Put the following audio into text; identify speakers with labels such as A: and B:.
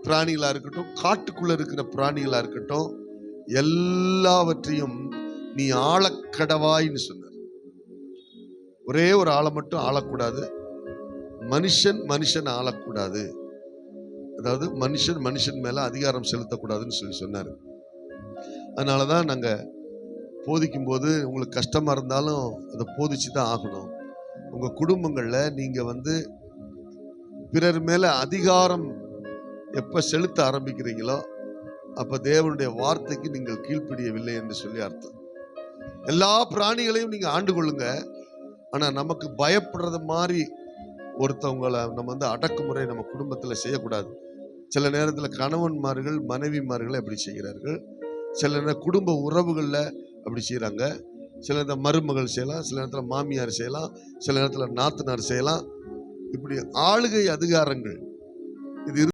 A: பிராணிகளா இருக்கட்டும், காட்டுக்குள்ள இருக்கிற பிராணிகளா இருக்கட்டும், எல்லாவற்றையும் நீ ஆளக்கடவாயின்னு சொன்னார். ஒரே ஒரு ஆளை மட்டும் ஆளக்கூடாது, மனுஷன் ஆளக்கூடாது. அதாவது மனுஷன் மேல அதிகாரம் செலுத்தக்கூடாதுன்னு சொல்லி சொன்னார். அதனாலதான் நாங்க போதிக்கும் போது உங்களுக்கு கஷ்டமா இருந்தாலும் அதை போதிச்சு தான் ஆகணும். உங்க குடும்பங்கள்ல நீங்க பிறர் மேல அதிகாரம் எப்ப செலுத்த ஆரம்பிக்கிறீங்களோ அப்ப தேவனுடைய வார்த்தைக்கு நீங்கள் கீழ்ப்படியவில்லை என்று சொல்லி அர்த்தம். எல்லா பிராணிகளையும் நீங்க ஆண்டு கொள்ளுங்க, ஆனா நமக்கு பயப்படுறது மாதிரி ஒருத்தவங்களை நம்ம அடக்குமுறை நம்ம குடும்பத்துல செய்யக்கூடாது. சில நேரத்துல கணவன்மார்கள் மனைவிமார்களை அப்படி செய்கிறார்கள், சில நேரம் குடும்ப உறவுகள்ல அப்படி செய்யறாங்க. சில நேரத்தில் மருமகள் செய்யலாம், சில நேரத்தில் மாமியார் செய்யலாம், சில நேரத்தில் நாத்தனார் செய்யலாம். இப்படி ஆளுகை அதிகாரங்கள் இது